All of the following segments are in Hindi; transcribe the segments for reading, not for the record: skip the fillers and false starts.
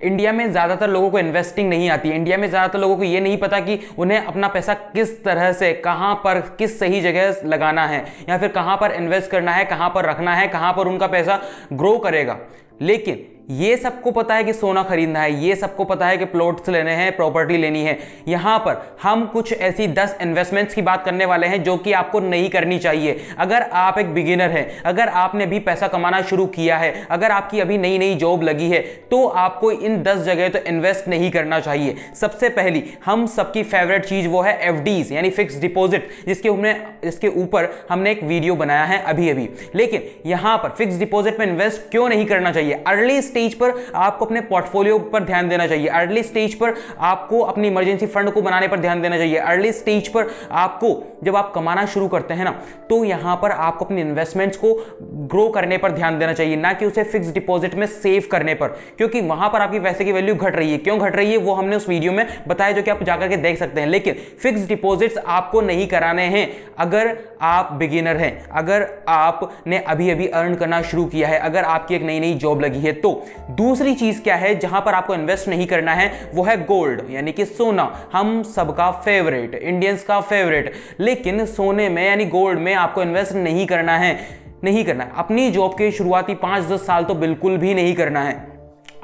इंडिया में ज़्यादातर लोगों को इन्वेस्टिंग नहीं आती है। इंडिया में ज़्यादातर लोगों को ये नहीं पता कि उन्हें अपना पैसा किस तरह से, कहाँ पर, किस सही जगह लगाना है, या फिर कहाँ पर इन्वेस्ट करना है, कहाँ पर रखना है, कहाँ पर उनका पैसा ग्रो करेगा। लेकिन ये सबको पता है कि सोना खरीदना है, ये सबको पता है कि प्लॉट्स लेने हैं, प्रॉपर्टी लेनी है। यहां पर हम कुछ ऐसी 10 इन्वेस्टमेंट्स की बात करने वाले हैं जो कि आपको नहीं करनी चाहिए। अगर आप एक बिगिनर हैं, अगर आपने भी पैसा कमाना शुरू किया है, अगर आपकी अभी नई नई जॉब लगी है, तो आपको इन 10 जगह तो इन्वेस्ट नहीं करना चाहिए। सबसे पहली हम सबकी फेवरेट चीज वो है एफडीज यानी फिक्स डिपॉजिट, जिसके ऊपर हमने एक वीडियो बनाया है अभी। लेकिन यहां पर फिक्स डिपॉजिट में इन्वेस्ट क्यों नहीं करना चाहिए? अर्ली स्टेज पर आपको अपने पोर्टफोलियो पर ध्यान देना चाहिए। अर्ली स्टेज पर आपको अपनी इमरजेंसी फंड को बनाने पर ध्यान देना चाहिए। अर्ली स्टेज पर आपको, जब आप कमाना शुरू करते हैं ना, तो यहां पर आपको अपनी इन्वेस्टमेंट्स को ग्रो करने पर ध्यान देना चाहिए, ना कि उसे फिक्स डिपॉजिट में सेव करने पर, क्योंकि वहां पर आपकी पैसे की वैल्यू घट रही है। क्यों घट रही है वो हमने उस वीडियो में बताया, जो कि आप जाकर के देख सकते हैं। लेकिन फिक्स डिपॉजिट्स आपको नहीं कराने हैं अगर आप बिगिनर हैं, अगर आपने अभी अर्न करना शुरू किया है, अगर आपकी एक नई नई जॉब लगी है। तो दूसरी चीज क्या है जहां पर आपको इन्वेस्ट नहीं करना है, वो है गोल्ड यानी कि सोना। हम सबका फेवरेट, इंडियंस का फेवरेट। लेकिन सोने में यानी गोल्ड में आपको इन्वेस्ट नहीं करना है। अपनी जॉब के शुरुआती 5-10 साल तो बिल्कुल भी नहीं करना है।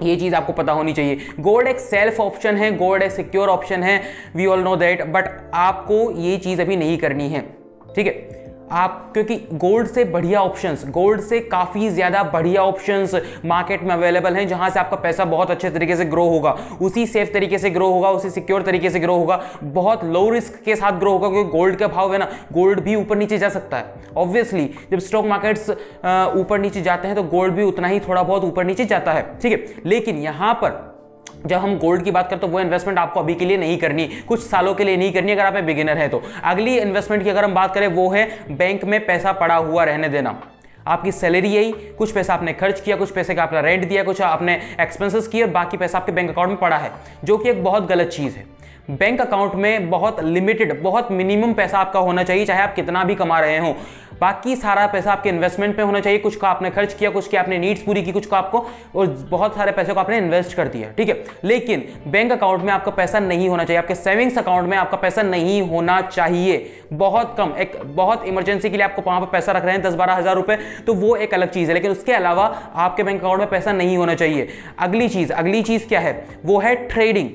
ये चीज आपको पता होनी चाहिए। गोल्ड एक सेल्फ ऑप्शन है, गोल्ड एक सिक्योर ऑप्शन है, we all know that, but आपको ये चीज अभी नहीं करनी है, ठीक है? क्योंकि गोल्ड से बढ़िया ऑप्शंस, गोल्ड से काफ़ी ज़्यादा बढ़िया ऑप्शंस मार्केट में अवेलेबल हैं, जहां से आपका पैसा बहुत अच्छे तरीके से ग्रो होगा, उसी सेफ तरीके से ग्रो होगा, उसी सिक्योर तरीके से ग्रो होगा, बहुत लो रिस्क के साथ ग्रो होगा। क्योंकि गोल्ड का भाव है ना, गोल्ड भी ऊपर नीचे जा सकता है। ऑब्वियसली जब स्टॉक मार्केट्स ऊपर नीचे जाते हैं तो गोल्ड भी उतना ही थोड़ा बहुत ऊपर नीचे जाता है, ठीक है? लेकिन यहां पर जब हम गोल्ड की बात करते हैं तो वो इन्वेस्टमेंट आपको अभी के लिए नहीं करनी, कुछ सालों के लिए नहीं करनी अगर आप एक बिगिनर है तो। अगली इन्वेस्टमेंट की अगर हम बात करें वो है बैंक में पैसा पड़ा हुआ रहने देना। आपकी सैलरी आई, कुछ पैसा आपने खर्च किया, कुछ पैसे का आपने रेंट दिया, कुछ आपने एक्सपेंसेस किए और बाकी पैसा आपके बैंक अकाउंट में पड़ा है, जो कि एक बहुत गलत चीज़ है। बैंक अकाउंट में बहुत लिमिटेड, बहुत मिनिमम पैसा आपका होना चाहिए, चाहे आप कितना भी कमा रहे हो। बाकी सारा पैसा आपके इन्वेस्टमेंट पे होना चाहिए। कुछ का आपने खर्च किया, कुछ की आपने नीड्स पूरी की, कुछ का आपको, और बहुत सारे पैसे को आपने इन्वेस्ट कर दिया, ठीक है? लेकिन बैंक अकाउंट में आपका पैसा नहीं होना चाहिए, आपके सेविंग्स अकाउंट में आपका पैसा नहीं होना चाहिए। बहुत कम, एक बहुत इमरजेंसी के लिए आपको वहां पर पैसा रख रहे हैं 10-12 हज़ार रुपए, तो वो एक अलग चीज है। लेकिन उसके अलावा आपके बैंक अकाउंट में पैसा नहीं होना चाहिए। अगली चीज क्या है? वो है ट्रेडिंग।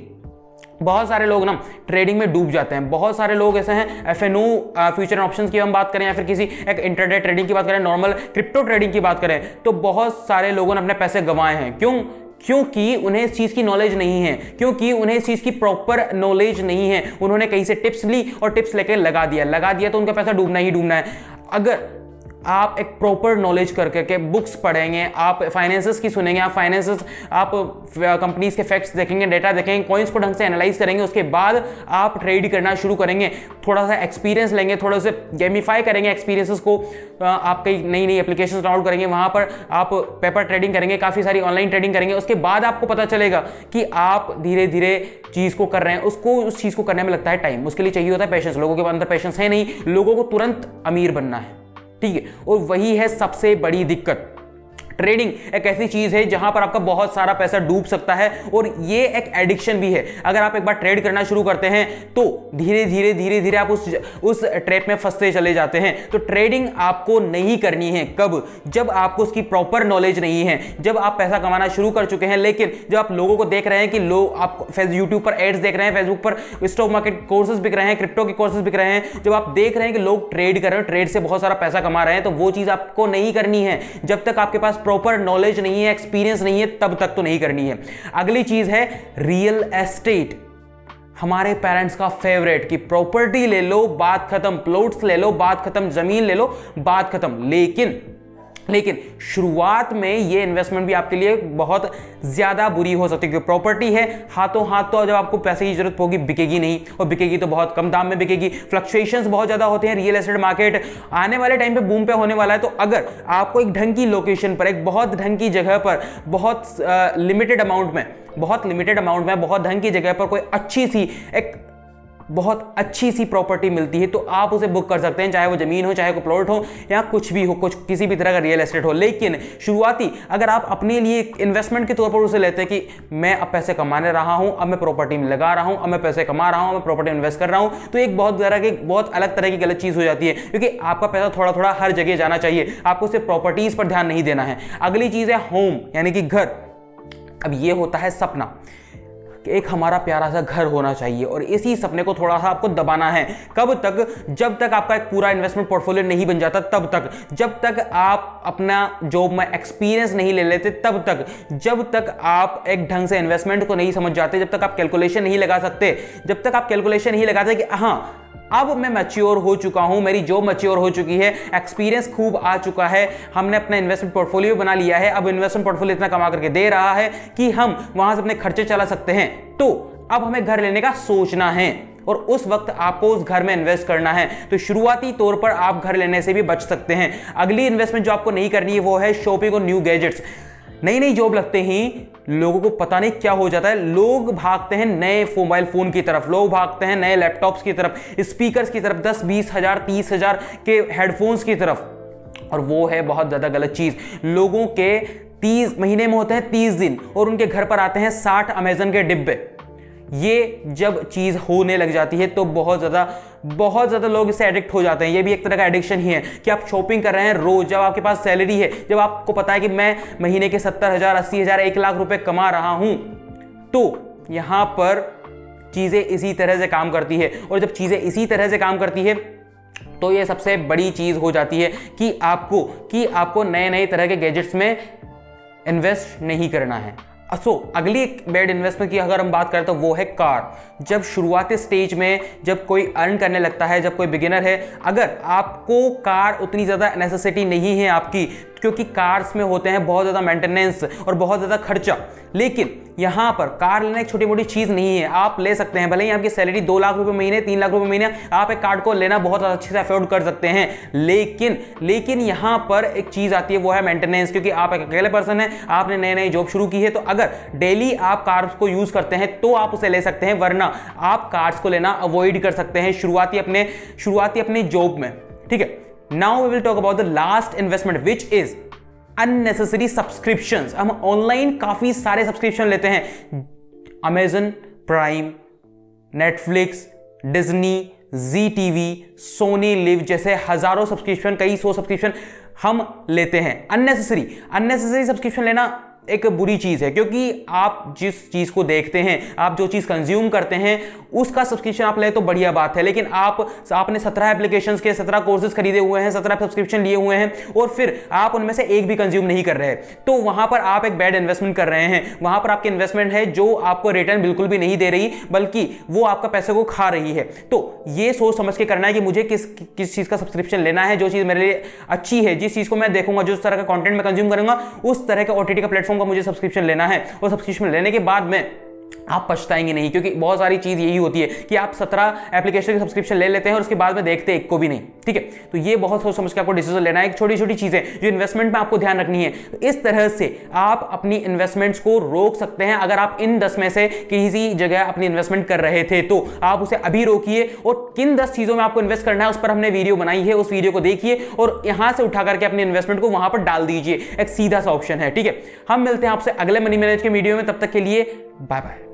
बहुत सारे लोग ना ट्रेडिंग में डूब जाते हैं। बहुत सारे लोग ऐसे हैं, एफएनओ फ्यूचर एंड ऑप्शंस की हम बात करें या फिर किसी एक इंटरडे ट्रेडिंग की बात करें, नॉर्मल क्रिप्टो ट्रेडिंग की बात करें, तो बहुत सारे लोगों ने अपने पैसे गंवाए हैं। क्योंकि उन्हें इस चीज की नॉलेज नहीं है, क्योंकि उन्हें इस चीज की प्रॉपर नॉलेज नहीं है। उन्होंने कहीं से टिप्स ली और टिप्स लेकर लगा दिया तो उनका पैसा डूबना ही डूबना है। अगर आप एक प्रॉपर नॉलेज करके बुक्स पढ़ेंगे, आप फाइनेंसेस की सुनेंगे, आप कंपनीज के फैक्ट्स देखेंगे, डेटा देखेंगे, कॉइन्स को ढंग से एनालाइज करेंगे, उसके बाद आप ट्रेड करना शुरू करेंगे, थोड़ा सा एक्सपीरियंस लेंगे, थोड़ा सा गेमिफाई करेंगे एक्सपीरियंसेस को, आप कई नई नई एप्लीकेशन डाउनलोड करेंगे, वहां पर आप पेपर ट्रेडिंग करेंगे, काफ़ी सारी ऑनलाइन ट्रेडिंग करेंगे। उसके बाद आपको पता चलेगा कि आप धीरे धीरे चीज़ को कर रहे हैं। उस चीज़ को करने में लगता है टाइम, उसके लिए चाहिए होता है पेशेंस। लोगों के अंदर पेशेंस है नहीं, लोगों को तुरंत अमीर बनना है, ठीक है? और वही है सबसे बड़ी दिक्कत। ट्रेडिंग एक ऐसी चीज है जहां पर आपका बहुत सारा पैसा डूब सकता है, और ये एक एडिक्शन भी है। अगर आप एक बार ट्रेड करना शुरू करते हैं तो धीरे धीरे आप उस ट्रैप में फंसते चले जाते हैं। तो ट्रेडिंग आपको नहीं करनी है। कब? जब आपको उसकी प्रॉपर नॉलेज नहीं है, जब आप पैसा कमाना शुरू कर चुके हैं, लेकिन जब आप लोगों को देख रहे हैं कि लोग आप यूट्यूब पर एड्स देख रहे हैं, फेसबुक पर स्टॉक मार्केट कोर्सेज बिक रहे हैं, क्रिप्टो के कोर्सेज बिक रहे हैं, जब आप देख रहे हैं कि लोग ट्रेड कर रहे हैं, ट्रेड से बहुत सारा पैसा कमा रहे हैं, तो वो चीज आपको नहीं करनी है। जब तक आपके पास प्रॉपर नॉलेज नहीं है, एक्सपीरियंस नहीं है, तब तक तो नहीं करनी है। अगली चीज है रियल एस्टेट। हमारे पेरेंट्स का फेवरेट कि प्रॉपर्टी ले लो, बात खत्म, प्लॉट्स ले लो, बात खत्म, जमीन ले लो, बात खत्म। लेकिन शुरुआत में ये इन्वेस्टमेंट भी आपके लिए बहुत ज्यादा बुरी हो सकती है, क्योंकि प्रॉपर्टी है हाथों हाथ, तो जब आपको पैसे की जरूरत होगी बिकेगी नहीं, और बिकेगी तो बहुत कम दाम में बिकेगी। फ्लक्चुएशंस बहुत ज्यादा होते हैं। रियल एस्टेट मार्केट आने वाले टाइम पे बूम पे होने वाला है। तो अगर आपको एक ढंग की लोकेशन पर, एक बहुत ढंग की जगह पर, बहुत लिमिटेड अमाउंट में, बहुत ढंग की जगह पर कोई अच्छी सी एक बहुत अच्छी सी प्रॉपर्टी मिलती है तो आप उसे बुक कर सकते हैं, चाहे वो जमीन हो, चाहे कोई प्लॉट हो, या कुछ भी हो, कुछ किसी भी तरह का रियल एस्टेट हो। लेकिन शुरुआती अगर आप अपने लिए इन्वेस्टमेंट के तौर पर उसे लेते हैं कि मैं अब पैसे कमाने रहा हूं, अब मैं प्रॉपर्टी में लगा रहा हूं, अब मैं पैसे कमा रहा हूं, मैं प्रॉपर्टी में इन्वेस्ट कर रहा हूं, तो एक बहुत अलग तरह की गलत चीज हो जाती है, क्योंकि आपका पैसा थोड़ा थोड़ा हर जगह जाना चाहिए, आपको सिर्फ प्रॉपर्टीज पर ध्यान नहीं देना है। अगली चीज है होम, यानी कि घर। अब ये होता है सपना, एक हमारा प्यारा सा घर होना चाहिए, और इसी सपने को थोड़ा सा आपको दबाना है। कब तक? जब तक आपका एक पूरा इन्वेस्टमेंट पोर्टफोलियो नहीं बन जाता, तब तक। जब तक आप अपना जॉब में एक्सपीरियंस नहीं ले लेते, तब तक। जब तक आप एक ढंग से इन्वेस्टमेंट को नहीं समझ जाते, जब तक आप कैलकुलेशन नहीं लगा सकते, जब तक आप कैलकुलेशन नहीं लगाते कि हाँ अब मैं मैच्योर हो चुका हूं, मेरी जॉब मैच्योर हो चुकी है, एक्सपीरियंस खूब आ चुका है, हमने अपना इन्वेस्टमेंट पोर्टफोलियो बना लिया है, अब इन्वेस्टमेंट पोर्टफोलियो इतना कमा करके दे रहा है कि हम वहां से अपने खर्चे चला सकते हैं, तो अब हमें घर लेने का सोचना है, और उस वक्त आपको उस घर में इन्वेस्ट करना है। तो शुरुआती तौर पर आप घर लेने से भी बच सकते हैं। अगली इन्वेस्टमेंट जो आपको नहीं करनी है वो है शॉपिंग और न्यू गैजेट्स। नई नई जॉब लगते ही लोगों को पता नहीं क्या हो जाता है, लोग भागते हैं नए मोबाइल फोन की तरफ, लोग भागते हैं नए लैपटॉप्स की तरफ, स्पीकर्स की तरफ, 10-20 हजार 30 हजार के हेडफोन्स की तरफ, और वो है बहुत ज्यादा गलत चीज। लोगों के 30 महीने में होते हैं 30 दिन, और उनके घर पर आते हैं 60 अमेजन के डिब्बे। ये जब चीज होने लग जाती है तो बहुत ज्यादा लोग इससे एडिक्ट हो जाते हैं। ये भी एक तरह का एडिक्शन ही है कि आप शॉपिंग कर रहे हैं रोज, जब आपके पास सैलरी है, जब आपको पता है कि मैं महीने के 70,000 80,000 1 लाख रुपए कमा रहा हूं, तो यहां पर चीजें इसी तरह से काम करती है। और जब चीजें इसी तरह से काम करती है तो ये सबसे बड़ी चीज हो जाती है कि आपको नए नए तरह के गैजेट्स में इन्वेस्ट नहीं करना है। अगली एक बैड इन्वेस्टमेंट की अगर हम बात करें तो वो है कार। जब शुरुआती स्टेज में जब कोई अर्न करने लगता है, जब कोई बिगिनर है, अगर आपको कार उतनी ज़्यादा नेसेसिटी नहीं है आपकी, क्योंकि कार्स में होते हैं बहुत ज़्यादा मेंटेनेंस और बहुत ज़्यादा खर्चा, लेकिन यहाँ पर कार लेना एक छोटी मोटी चीज़ नहीं है। आप ले सकते हैं, भले ही आपकी सैलरी 2 लाख रुपए महीने 3 लाख रुपए महीने, आप एक कार को लेना बहुत अच्छे से अफोर्ड कर सकते हैं, लेकिन यहाँ पर एक चीज़ आती है, वो है मेंटेनेंस। क्योंकि आप एक अकेले पर्सन हैं, आपने नई नई जॉब शुरू की है, तो अगर डेली आप कार्स को यूज़ करते हैं तो आप उसे ले सकते हैं, वरना आप कार्स को लेना अवॉइड कर सकते हैं शुरुआती अपने जॉब में। ठीक है, now we will talk about the last investment which is unnecessary subscriptions. हम ऑनलाइन काफी सारे सब्सक्रिप्शन लेते हैं, Amazon Prime, Netflix, Disney, Zee TV, Sony LIV जैसे हजारों सब्सक्रिप्शन, कई 100 सब्सक्रिप्शन हम लेते हैं। अननेसेसरी सब्सक्रिप्शन लेना एक बुरी चीज है, क्योंकि आप जिस चीज को देखते हैं, आप जो चीज कंज्यूम करते हैं, उसका सब्सक्रिप्शन आप ले तो बढ़िया बात है, लेकिन आपने 17 एप्लीकेशंस के 17 कोर्सेज खरीदे हुए हैं, 17 सब्सक्रिप्शन लिए हुए हैं, और फिर आप उनमें से एक भी कंज्यूम नहीं कर रहे, तो वहां पर आप एक बैड इन्वेस्टमेंट कर रहे हैं। वहां पर आपकी इन्वेस्टमेंट है जो आपको रिटर्न बिल्कुल भी नहीं दे रही, बल्कि वो आपका पैसे को खा रही है। तो ये सोच समझ के करना है कि मुझे किस चीज का सब्सक्रिप्शन लेना है, जो चीज मेरे लिए अच्छी है, जिस चीज को मैं देखूंगा, जिस तरह का कंटेंट मैं कंज्यूम करूंगा, उस तरह का ओटीटी का प्लेटफॉर्म का मुझे सब्सक्रिप्शन लेना है। और सब्सक्रिप्शन लेने के बाद में आप पछताएंगे नहीं, क्योंकि बहुत सारी चीज यही होती है कि आप 17 एप्लीकेशन की सब्सक्रिप्शन ले लेते हैं और उसके बाद में देखते एक को भी नहीं। ठीक है, तो ये बहुत सोच समझ के आपको डिसीजन लेना है। एक छोटी छोटी चीजें जो इन्वेस्टमेंट में आपको ध्यान रखनी है, तो इस तरह से आप अपनी इन्वेस्टमेंट्स को रोक सकते हैं। अगर आप इन 10 में से किसी जगह अपनी इन्वेस्टमेंट कर रहे थे तो आप उसे अभी रोकिए, और किन 10 चीजों में आपको इन्वेस्ट करना है उस पर हमने वीडियो बनाई है, उस वीडियो को देखिए और यहां से उठा करके अपनी इन्वेस्टमेंट को वहां पर डाल दीजिए। एक सीधा सा ऑप्शन है। ठीक है, हम मिलते हैं आपसे अगले मनी मैनेज के वीडियो में, तब तक के लिए बाय बाय।